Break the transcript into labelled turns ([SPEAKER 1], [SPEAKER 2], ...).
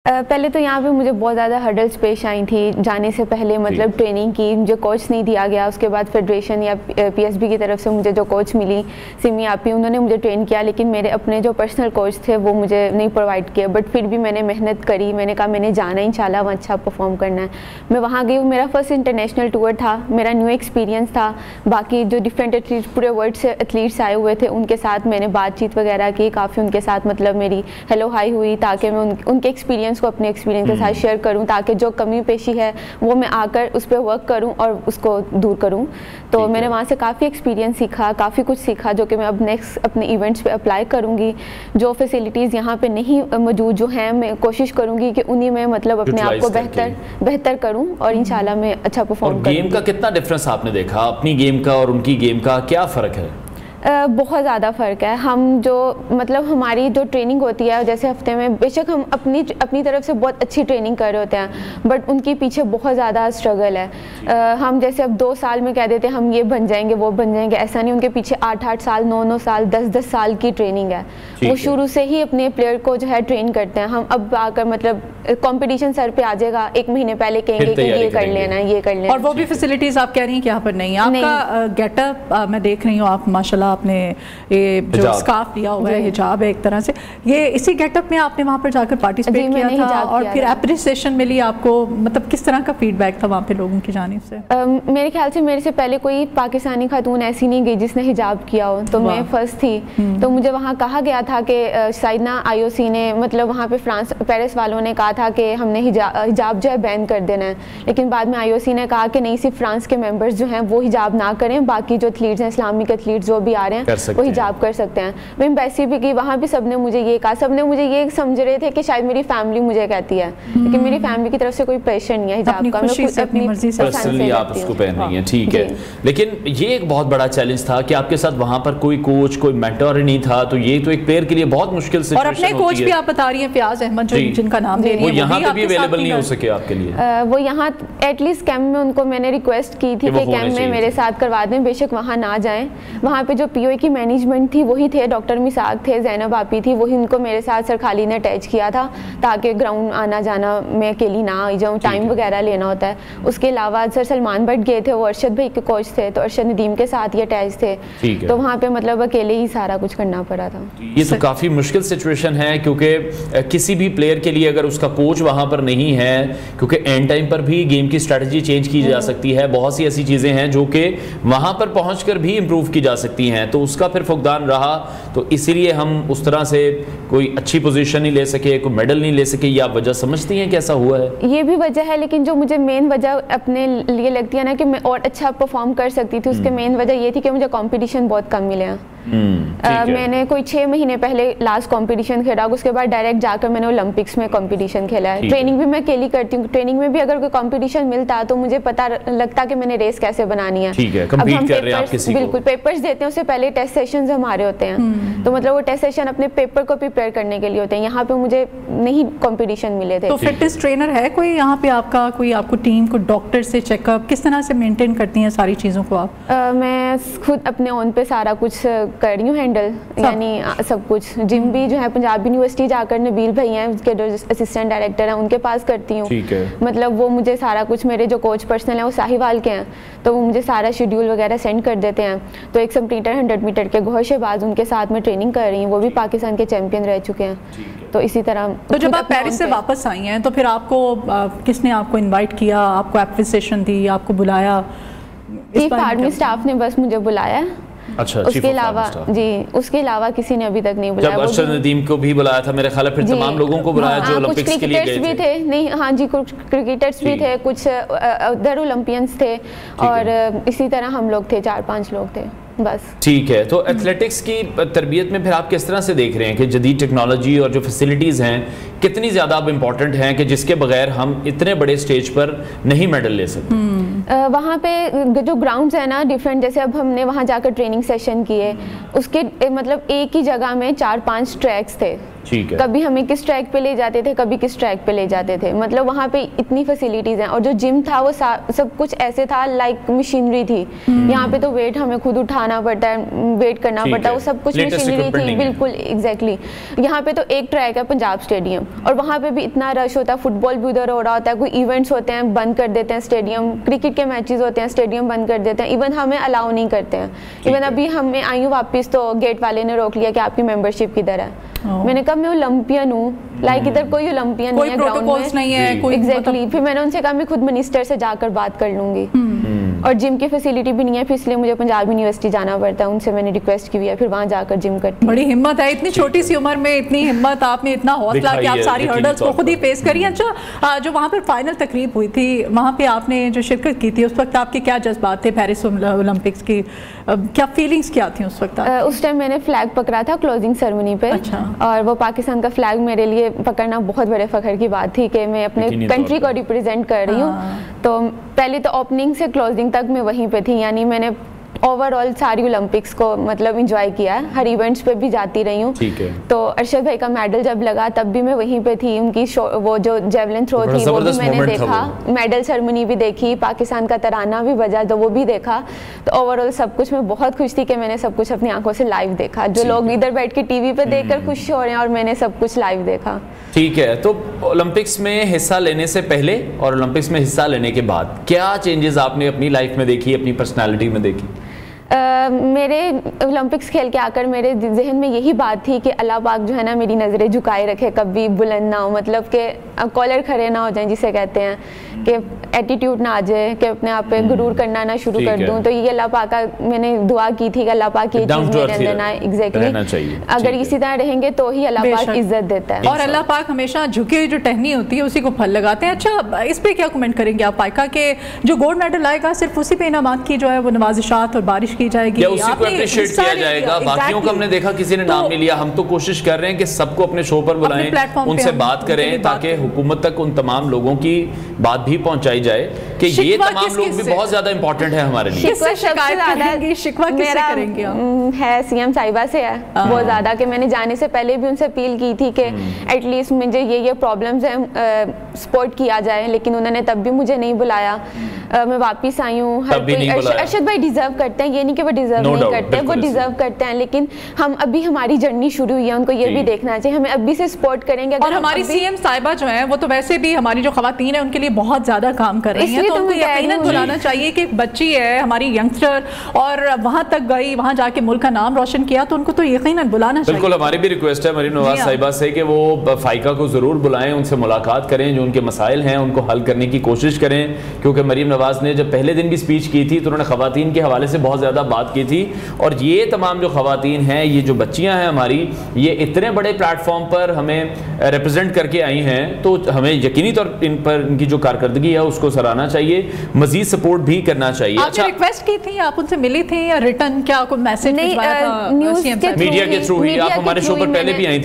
[SPEAKER 1] पहले तो यहाँ पे मुझे बहुत ज़्यादा हर्डल्स पेश आई थी जाने से पहले, मतलब ट्रेनिंग की मुझे कोच नहीं दिया गया। उसके बाद फेडरेशन या पीएसबी की तरफ से मुझे जो कोच मिली सिमी आपी, उन्होंने मुझे ट्रेन किया, लेकिन मेरे अपने जो पर्सनल कोच थे वो मुझे नहीं प्रोवाइड किए। बट फिर भी मैंने मेहनत करी, मैंने कहा मैंने जाना, इंशाल्लाह वहाँ अच्छा परफॉर्म करना है। मैं वहाँ गई, मेरा फर्स्ट इंटरनेशनल टूर था, मेरा न्यू एक्सपीरियंस था। बाकी जो डिफरेंट एथलीट्स पूरे वर्ल्ड से एथलीट्स आए हुए थे उनके साथ मैंने बातचीत वगैरह की, काफ़ी उनके साथ मतलब मेरी हेलो हाई हुई, ताकि मैं उनके एक्सपीरियंस को अपने एक्सपीरियंस के साथ शेयर करूं, ताकि जो कमी पेशी है वो मैं आकर उस पर वर्क करूं और उसको दूर करूं। तो मैंने वहाँ से काफ़ी एक्सपीरियंस सीखा, काफ़ी कुछ सीखा जो कि मैं अब नेक्स्ट अपने इवेंट्स पे अप्लाई करूंगी। जो फैसिलिटीज़ यहाँ पे नहीं मौजूद जो हैं, मैं कोशिश करूंगी कि उन्हीं में मतलब अपने आप को बेहतर करूँ और इंशाल्लाह मैं अच्छा परफॉर्म करूँ।
[SPEAKER 2] गेम का कितना डिफरेंस आपने देखा, अपनी गेम का और उनकी गेम का क्या फ़र्क है?
[SPEAKER 1] बहुत ज़्यादा फ़र्क है। हम जो मतलब हमारी जो ट्रेनिंग होती है, जैसे हफ्ते में बेशक हम अपनी तरफ से बहुत अच्छी ट्रेनिंग कर रहे होते हैं, बट उनके पीछे बहुत ज़्यादा स्ट्रगल है। हम जैसे अब 2 साल में कह देते हैं हम ये बन जाएंगे वो बन जाएंगे, ऐसा नहीं। उनके पीछे 8-8 साल 9-9 साल 10-10 साल की ट्रेनिंग है। वो शुरू से ही अपने प्लेयर को जो है ट्रेन करते हैं। हम अब आकर मतलब कंपटीशन सर पे आ जाएगा, 1 महीने पहले कहेंगे कि ये कर लेना ये कर लेना,
[SPEAKER 3] और वो भी फैसिलिटीज़ आप कह रही हैं कि यहाँ पर नहीं है। आपका गेटअप मैं देख रही हूँ, आप माशाल्लाह आपने ये जो स्कार्फ लिया हुआ है, हिजाब है एक तरह से, ये इसी गेटअप में आपने वहाँ पर जाकर पार्टिसिपेट किया था और फिर एप्रिसिएशन मिली आपको, मतलब किस तरह का फीडबैक था वहाँ पे लोगों की जानिब से?
[SPEAKER 1] मेरे ख्याल से मेरे से पहले कोई पाकिस्तानी खातून ऐसी नहीं गई जिसने हिजाब किया हो, तो मैं फर्स्ट थी। तो मुझे वहाँ कहा गया था कि शायद ना IOC ने मतलब वहाँ पे पेरिस वालों ने कहा था कि हमने हिजाब जो है बैन कर देना है, लेकिन बाद में IOC ने कहा कि नहीं, सिर्फ फ्रांस के मेंबर्स जो हैं वो हिजाब ना करें, बाकी जो एथलीट्स हैं इस्लामिक एथलीट्स जो भी आ रहे हैं वो हिजाब कर सकते हैं। मैं एम्बेसी भी की, वहाँ भी सबने मुझे ये कहा, सबने मुझे ये समझ रहे थे कि शायद मेरी फैमिली मुझे कहती है, लेकिन मेरी फैमिली की तरफ से कोई प्रेशर नहीं है हिजाब का, मैं अपनी मर्जी से
[SPEAKER 2] पर्सनली आप उसको पहन रही हैं, ठीक है। लेकिन ये एक बहुत बड़ा चैलेंज था कि आपके साथ वहाँ पर कोई कोच कोई मेंटर ही नहीं था, तो ये तो एक प्लेयर के लिए बहुत मुश्किल सिचुएशन होती है।
[SPEAKER 3] और अपने कोच भी आप बता रही हैं फयाज अहमद, जिनका नाम ले रही हैं,
[SPEAKER 2] वो यहाँ पे भी अवेलेबल नहीं हो सके आपके लिए?
[SPEAKER 1] वो यहाँ एटलीस्ट कैंप में उनको मैंने रिक्वेस्ट की थी कि कैंप में मेरे साथ करवा दें, बेशक वहाँ ना जाएं। वहाँ पे जो POA की मैनेजमेंट थी वही थे, डॉक्टर मिसाक थे, जैनब आपी थी, वही उनको मेरे साथ सर खाली ने अटैच किया था, ताकि ग्राउंड आना जाना मैं अकेली ना आ जाऊँ, टाइम वगैरह लेना होता है। उसके अलावा सर सलमान भट्ट गए थे, वो अरशद भाई के कोच थे, तो अरशद नदीम के साथ ही अटैच थे, तो वहाँ पे मतलब अकेले ही सारा कुछ करना पड़ा था।
[SPEAKER 2] ये तो काफ़ी मुश्किल सिचुएशन है, क्योंकि किसी भी प्लेयर के लिए अगर उसका कोच वहाँ पर नहीं है, क्योंकि एंड टाइम पर भी गेम की स्ट्रेटजी चेंज की जा सकती है, बहुत सी ऐसी चीज़ें हैं जो कि वहाँ पर पहुँच कर भी इम्प्रूव की जा सकती हैं, तो उसका फिर फुकदान रहा, तो इसीलिए हम उस तरह से कोई अच्छी पोजीशन नहीं ले सके, कोई मेडल नहीं ले सके। ये आप वजह समझती हैं कि ऐसा हुआ है?
[SPEAKER 1] ये भी वजह है, लेकिन जो मुझे मेन वजह अपने लिए लगती है ना कि मैं और अच्छा परफॉर्म कर सकती थी, उसके मेन वजह ये थी कि मुझे कंपटीशन बहुत कम मिले हैं। मैंने कोई 6 महीने पहले लास्ट कंपटीशन खेला, उसके बाद डायरेक्ट जाकर मैंने ओलंपिक्स में कंपटीशन खेला है। ट्रेनिंग भी मैं अकेली करती हूँ, ट्रेनिंग में भी अगर कोई कंपटीशन मिलता तो मुझे पता लगता कि मैंने रेस कैसे बनानी है।
[SPEAKER 2] अब हम
[SPEAKER 1] बिल्कुल पेपर्स देते हैं, उससे पहले टेस्ट सेशंस हमारे होते हैं, तो मतलब वो टेस्ट सेशन अपने पेपर को प्रिपेयर करने के लिए होते हैं। यहाँ पे मुझे नहीं कंपटीशन मिले थे।
[SPEAKER 3] तो फिटनेस ट्रेनर है कोई यहाँ पे आपका, कोई आपको टीम को डॉक्टर से चेकअप किस तरह से मेंटेन करती हैं सारी चीज़ों को आप?
[SPEAKER 1] मैं खुद अपने ओन पे सारा कुछ कर रही हूँ हैंडल, यानी सब कुछ। जिम भी जो है पंजाब यूनिवर्सिटी जाकर नबील भाई हैं उसके जो असिस्टेंट डायरेक्टर हैं उनके पास करती हूँ, मतलब वो मुझे सारा कुछ, मेरे जो कोच पर्सनल हैं वो साहिवाल के हैं, तो वो मुझे सारा शेड्यूल वगैरह सेंड कर देते हैं। तो एक स्प्रिंटर 100 मीटर के गौहर शहबाज, उनके साथ में ट्रेनिंग कर रही हूँ, वो भी पाकिस्तान के चैंपियन रह चुके हैं। तो इसी तरह
[SPEAKER 3] तो जब आप पेरिस से वापस आई हैं तो फिर आपको किसने आपको इनवाइट किया, आपको एप्रिसिएशन दी, आपको बुलाया?
[SPEAKER 1] चीफ आर्मी स्टाफ ने बस मुझे बुलाया।
[SPEAKER 2] अच्छा,
[SPEAKER 1] उसके अलावा जी, उसके अलावा किसी ने अभी तक नहीं बुलाया।
[SPEAKER 2] जब अरशद नदीम को भी बुलाया था मेरे ख्याल है, फिर तमाम लोगों को बुलाया जो ओलंपिक्स के लिए गए थे।
[SPEAKER 1] नहीं, हाँ जी, कुछ क्रिकेटर्स भी थे, कुछ अदर ओलंपियंस थे, और इसी तरह हम लोग थे, 4-5 लोग थे बस।
[SPEAKER 2] ठीक है, तो एथलेटिक्स की तरबियत में फिर आप किस तरह से देख रहे हैं कि जदीद टेक्नोलॉजी और जो फैसिलिटीज़ हैं कितनी ज़्यादा अब इम्पॉर्टेंट हैं कि जिसके बगैर हम इतने बड़े स्टेज पर नहीं मेडल ले सकते?
[SPEAKER 1] वहाँ पे जो ग्राउंड्स है ना डिफरेंट, जैसे अब हमने वहाँ जाकर ट्रेनिंग सेशन किए, उसके मतलब एक ही जगह में 4-5 ट्रैक्स थे,
[SPEAKER 2] ठीक है।
[SPEAKER 1] कभी हमें किस ट्रैक पे ले जाते थे, कभी किस ट्रैक पे ले जाते थे, मतलब वहाँ पे इतनी फैसिलिटीज हैं। और जो जिम था वो सब कुछ ऐसे था लाइक मशीनरी थी। यहाँ पे तो वेट हमें खुद उठाना पड़ता है, वेट करना पड़ता है, वो सब कुछ मशीनरी थी। बिल्कुल एग्जैक्टली। यहाँ पे तो एक ट्रैक है पंजाब स्टेडियम, और वहाँ पे भी इतना रश होता है, फुटबॉल भी उधर हो रहा होता है, कोई इवेंट्स होते हैं बंद कर देते हैं स्टेडियम, क्रिकेट के मैचेस होते हैं स्टेडियम बंद कर देते हैं, इवन हमें अलाउ नहीं करते हैं। इवन अभी हमें आई हूँ वापस तो गेट वाले ने रोक लिया कि आपकी मेंबरशिप किधर है। मैंने कहा मैं ओलंपियन हूँ, लाइक इधर कोई ओलंपियन नहीं है, ग्राउंड में
[SPEAKER 3] नहीं है कोई।
[SPEAKER 1] एग्जैक्टली। फिर मैंने उनसे कहा मैं खुद मिनिस्टर से जाकर बात कर लूंगी, और जिम की फैसिलिटी भी नहीं है, फिर इसलिए मुझे पंजाब यूनिवर्सिटी जाना पड़ता है। उनसे मैंने रिक्वेस्ट की हुई है, फिर वहाँ जाकर जिम करती।
[SPEAKER 3] बड़ी हिम्मत है, इतनी छोटी सी उम्र में इतनी हिम्मत, आपने इतना हौसला कि आप सारी हर्डल्स को खुद ही फेस करिए। अच्छा, जो वहाँ पर फाइनल तकरीब हुई थी, वहाँ पे आपने जो शिरकत की थी, उस वक्त आपके क्या जज्बात थे पेरिस ओलंपिक्स की, क्या फीलिंग्स क्या थी उस वक्त?
[SPEAKER 1] उस टाइम मैंने फ्लैग पकड़ा था क्लोजिंग सेरेमनी पे।
[SPEAKER 3] अच्छा।
[SPEAKER 1] और वो पाकिस्तान का फ्लैग मेरे लिए पकड़ना बहुत बड़े फख्र की बात थी कि मैं अपने कंट्री को रिप्रेजेंट कर रही हूँ। तो पहले तो ओपनिंग से क्लोजिंग तक मैं वहीं पे थी, यानी मैंने ओवरऑल सारी ओलंपिक्स को मतलब एंजॉय किया है, हर इवेंट्स पे भी जाती रही हूँ।
[SPEAKER 2] ठीक है।
[SPEAKER 1] तो अरशद भाई का मेडल जब लगा तब भी मैं वहीं पे थी, उनकी वो जो जेवलिन थ्रो थी वो भी मैंने देखा, मेडल सेरेमनी भी देखी, पाकिस्तान का तराना भी बजा तो वो भी देखा। तो ओवरऑल सब कुछ मैं बहुत खुश थी कि मैंने सब कुछ अपनी आंखों से लाइव देखा। जो लोग इधर बैठ के टीवी पे देखकर खुश हो रहे हैं और मैंने सब कुछ लाइव देखा।
[SPEAKER 2] ठीक है। तो ओलंपिक्स में हिस्सा लेने से पहले और ओलंपिक्स में हिस्सा लेने के बाद क्या चेंजेस आपने अपनी लाइफ में देखी, अपनी पर्सनालिटी में देखी?
[SPEAKER 1] मेरे ओलंपिक्स खेल के आकर मेरे जहन में यही बात थी कि अल्लाह पाक जो है ना मेरी नज़रें झुकाए रखे, कभी बुलंद ना हो, मतलब कि कॉलर खड़े ना हो जाए, जिसे कहते हैं कि एटीट्यूड ना आ जाए, कि अपने आप पे गुरूर करना ना शुरू कर दूं। तो ये अल्लाह पाक का मैंने दुआ की थी कि अल्लाह पाक ये चीज़ मेरे अंदर ना एग्जैक्टली, अगर इसी तरह रहेंगे तो ही अल्लाह पाक इज्जत देता है।
[SPEAKER 3] और अल्लाह पाक हमेशा झुकी हुई जो टहनी होती है उसी को फल लगाते हैं। अच्छा, इस पे क्या कमेंट करेंगे आप पाइका के जो गोल्ड मेडल आएगा सिर्फ उसी पे इनामात की जो है वो नवाजिशात और बारिश की जाएगी,
[SPEAKER 2] या उसी को अप्रिशिएट किया जाएगा? बाकियों का हमने देखा किसी ने नाम नहीं लिया। हम तो कोशिश कर रहे हैं कि सबको अपने शो पर बुलाएं, उनसे बात करें ताकि हुकूमत तक उन तमाम लोगों की बात भी पहुंचाई जाए कि ये तमाम लोग भी बहुत ज्यादा इंपॉर्टेंट है हमारे लिए।
[SPEAKER 3] किससे शिकायत करेंगे? शिकवा किससे करेंगे?
[SPEAKER 1] है सीएम साहिबा से है बहुत ज्यादा, कि मैंने जाने से पहले भी उनसे अपील की थी कि एटलीस्ट मुझे ये प्रॉब्लम्स हैं सपोर्ट किया जाए, लेकिन उन्होंने तब भी मुझे नहीं बुलाया। मैं वापस आई हूँ। अरशद भाई डिजर्व करते हैं, ये नहीं कि वो डिजर्व नहीं करते, वो डिजर्व करते हैं, लेकिन हम अभी हमारी जर्नी शुरू हुई है, उनको ये भी देखना चाहिए, हमें अभी से सपोर्ट करेंगे।
[SPEAKER 3] और हमारी सीएम साहिबा जो है वो तो वैसे भी हमारी जो खवातीन है उनके लिए बहुत ज्यादा काम कर रही हैं, तो उनको यकीनन बुलाना चाहिए कि बच्ची है हमारी यंगस्टर और वहां तक गई, वहां जाके मुल्क का नाम रोशन किया, तो उनको तो यकीनन बुलाना चाहिए।
[SPEAKER 2] बिल्कुल, हमारी भी रिक्वेस्ट है मरीम नवाज साहिबा से कि वो फाइका को जरूर बुलाएं, उनसे मुलाकात करें, जो उनके मसाइल हैं उनको हल करने की कोशिश करें, क्योंकि मरीम नवाज ने जब पहले दिन भी स्पीच की थी तो उन्होंने खवातीन के हवाले से बहुत ज़्यादा बात की थी। और ये तमाम जो खवातीन हैं, ये जो बच्चियां हैं हमारी, ये इतने बड़े प्लेटफॉर्म पर हमें रिप्रेजेंट करके आई हैं, तो हमें यकीनी तौर इन पर इनकी जो कारकर्दगी है उसको सराहना चाहिए, मजीद सपोर्ट भी करना चाहिए।
[SPEAKER 3] अच्छा, रिक्वेस्ट की थी, आप उनसे मिली थी या रिटर्न क्या कोई मैसेज
[SPEAKER 1] मीडिया
[SPEAKER 2] के थ्रू ही? आप हमारे शो पर पहले भी आई थी।